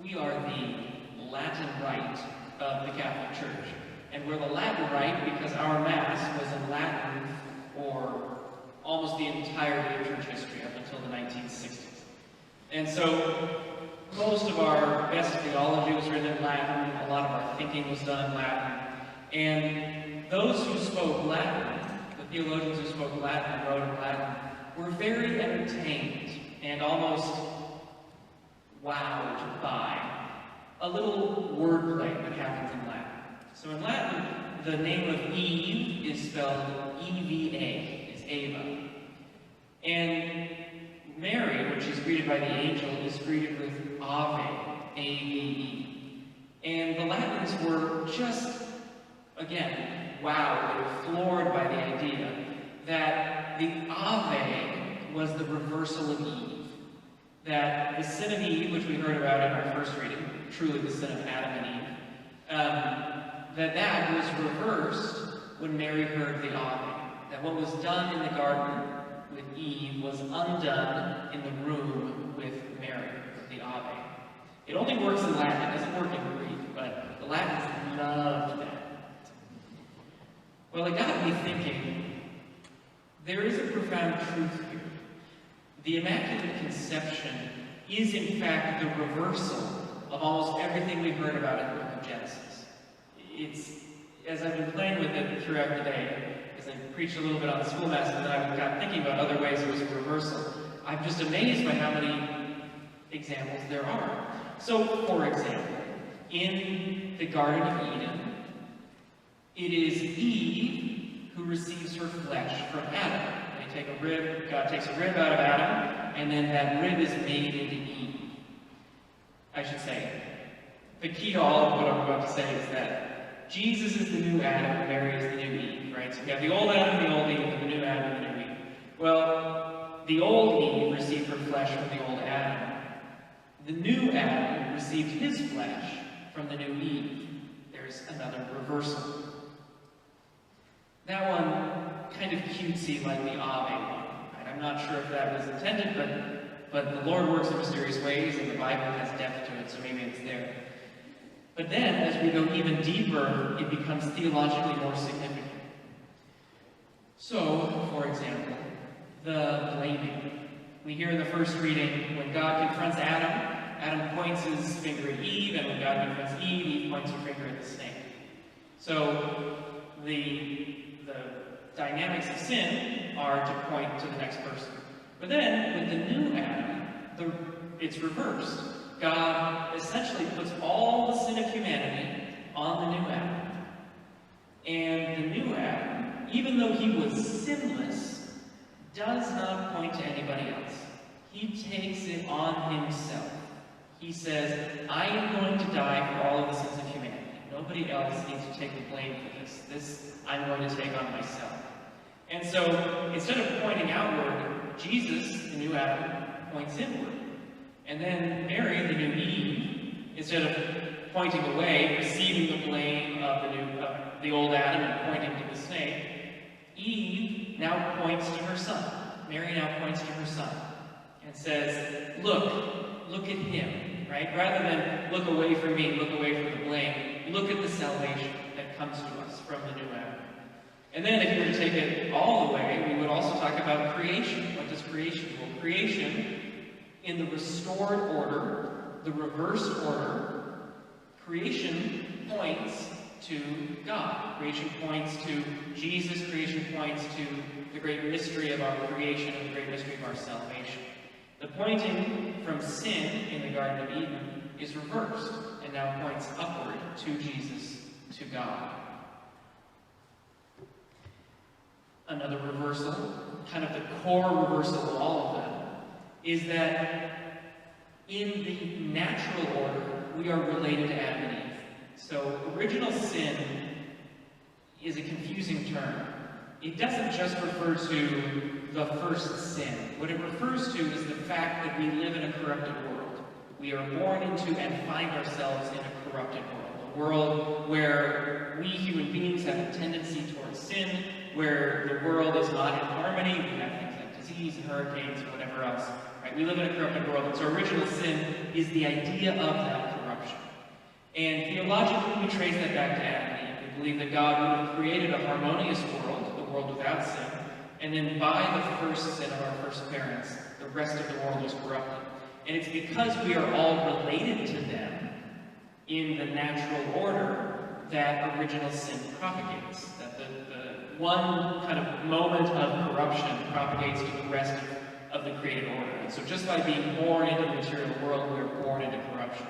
we are the Latin Rite of the Catholic Church. And we're the Latin Rite because our Mass was in Latin for almost the entirety of church history up until the 1960s. And so most of our best theology was written in Latin, a lot of our thinking was done in Latin, and those who spoke Latin, the theologians who spoke Latin and wrote in Latin, were very entertained and almost wowed by a little wordplay that happens in Latin. So in Latin, the name of Eve is spelled E-V-A, is Ava. And Mary, when she's greeted by the angel, is greeted with Ave, A-V-E. And the Latins were just, again, wowed and floored by the idea that the Ave was the reversal of Eve. That the sin of Eve, which we heard about in our first reading, truly the sin of Adam and Eve, that was reversed when Mary heard the Ave. That what was done in the garden with Eve was undone in the room with Mary, with the Ave. It only works in Latin, it doesn't work in Greek, but the Latins loved that. Well, it got me thinking, there is a profound truth here. The Immaculate Conception is in fact the reversal of almost everything we've heard about in the book of Genesis. It's, as I've been playing with it throughout the day, as I preached a little bit on the school mass, and then I got thinking about other ways it was a reversal, I'm just amazed by how many examples there are. So, for example, in the Garden of Eden, it is Eve who receives her flesh from Adam. They take a rib, God takes a rib out of Adam, and then that rib is made into Eve. I should say, the key to all of what I'm about to say is that Jesus is the new Adam, and Mary is the new Eve, right? So we have the old Adam and the old Eve, and the new Adam and the new Eve. Well, the old Eve received her flesh from the old Adam. The new Adam received his flesh from the new Eve. There's another reversal. That one, kind of cutesy like the Ave one. Right? I'm not sure if that was intended, but the Lord works in mysterious ways, and the Bible has depth to it, so maybe it's there. But then, as we go even deeper, it becomes theologically more significant. So, for example, the blaming. We hear in the first reading, when God confronts Adam, Adam points his finger at Eve, and when God confronts Eve, Eve points her finger at the snake. So, the dynamics of sin are to point to the next person. But then, with the new Adam, it's reversed. God essentially puts all the sin of humanity on the new Adam. And the new Adam, even though he was sinless, does not point to anybody else. He takes it on himself. He says, I am going to die for all of the sins of humanity. Nobody else needs to take the blame for this. This I'm going to take on myself. And so, instead of pointing outward, Jesus, the new Adam, points inward. And then Mary, the new Eve, instead of pointing away, receiving the blame of the old Adam and pointing to the snake, Eve now points to her son. Mary now points to her son and says, look at him, right? Rather than look away from me, look away from the blame, look at the salvation that comes to us from the new Adam. And then if you were to take it all the way, we would also talk about creation. What does creation do? Well, creation, in the restored order, the reversed order, creation points to God. Creation points to Jesus. Creation points to the great mystery of our creation and the great mystery of our salvation. The pointing from sin in the Garden of Eden is reversed and now points upward to Jesus, to God. Another reversal, kind of the core reversal of all of them, is that in the natural order, we are related to Adam and Eve. So, original sin is a confusing term. It doesn't just refer to the first sin. What it refers to is the fact that we live in a corrupted world. We are born into and find ourselves in a corrupted world. A world where we human beings have a tendency towards sin, where the world is not in harmony. We have things like disease and hurricanes and whatever else. Right? We live in a corrupted world. And so original sin is the idea of that And theologically, we trace that back to Adam and Eve. We believe that God would have created a harmonious world, the world without sin, and then by the first sin of our first parents, the rest of the world was corrupted. And it's because we are all related to them in the natural order that original sin propagates. That the one kind of moment of corruption propagates to the rest of the created order. And so just by being born into the material world, we are born into corruption.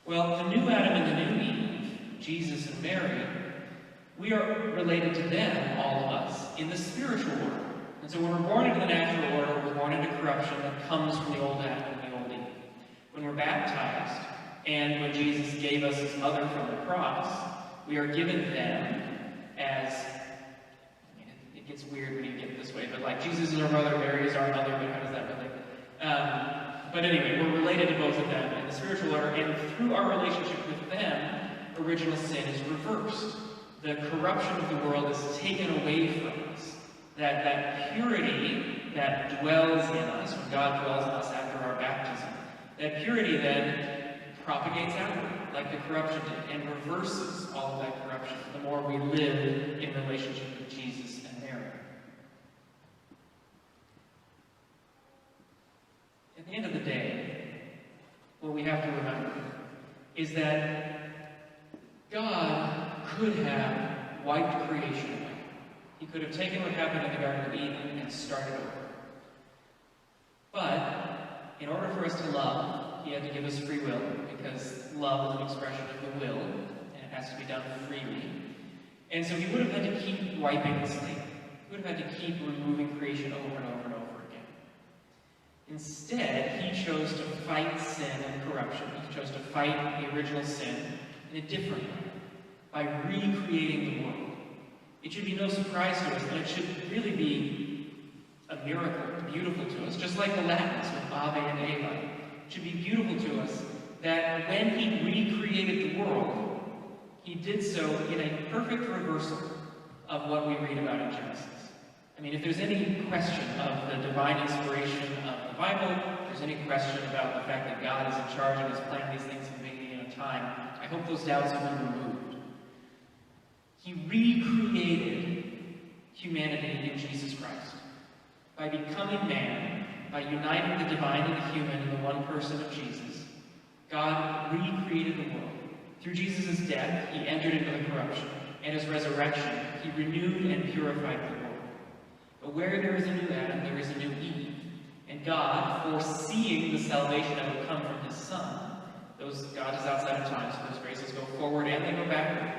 Well, the new Adam and the new Eve, Jesus and Mary, we are related to them, all of us, in the spiritual order. And so when we're born into the natural order, we're born into corruption that comes from the old Adam and the old Eve. When we're baptized, and when Jesus gave us his mother from the cross, we are given them as, it gets weird when you get it this way, but like Jesus is our mother, Mary is our mother, but how does that relate? But anyway, we're related to both of them in the spiritual order, and through our relationship with them, original sin is reversed. The corruption of the world is taken away from us. That purity that dwells in us, when God dwells in us after our baptism, that purity then propagates outward, like the corruption did, and reverses all of that corruption the more we live in relationship with Jesus and Mary. At the end of the day, what we have to remember is that God could have wiped creation away. He could have taken what happened in the Garden of Eden and started over. But in order for us to love, he had to give us free will, because love is an expression of the will, and it has to be done freely. And so he would have had to keep wiping the slate. He would have had to keep removing creation over and over and over again. Instead, he chose to fight sin and corruption. He chose to fight the original sin in a different way, by recreating the world. It should be no surprise to us, and it should really be a miracle, beautiful to us, just like the Latins with Ave and Eva. It should be beautiful to us that when he recreated the world, he did so in a perfect reversal of what we read about in Genesis. I mean, if there's any question of the divine inspiration of the Bible, if there's any question about the fact that God is in charge and has planned these things in the beginning of time, I hope those doubts have been removed. He recreated humanity in Jesus Christ. By becoming man, by uniting the divine and the human in the one person of Jesus, God recreated the world. Through Jesus' death, he entered into the corruption, and his resurrection, he renewed and purified the world. But where there is a new Adam, there is a new Eve. And God, foreseeing the salvation that would come from his Son, God is outside of time, so those graces go forward and they go backward.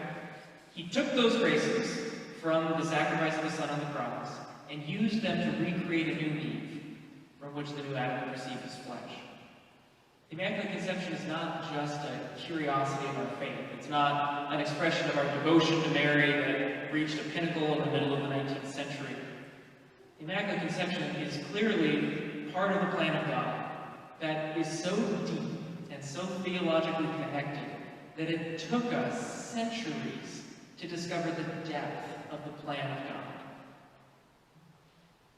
He took those graces from the sacrifice of the Son on the cross and used them to recreate a new Eve from which the new Adam would receive his flesh. The Immaculate Conception is not just a curiosity of our faith. It's not an expression of our devotion to Mary that reached a pinnacle in the middle of the 19th century. The Immaculate Conception is clearly part of the plan of God that is so deep and so theologically connected that it took us centuries to discover the depth of the plan of God.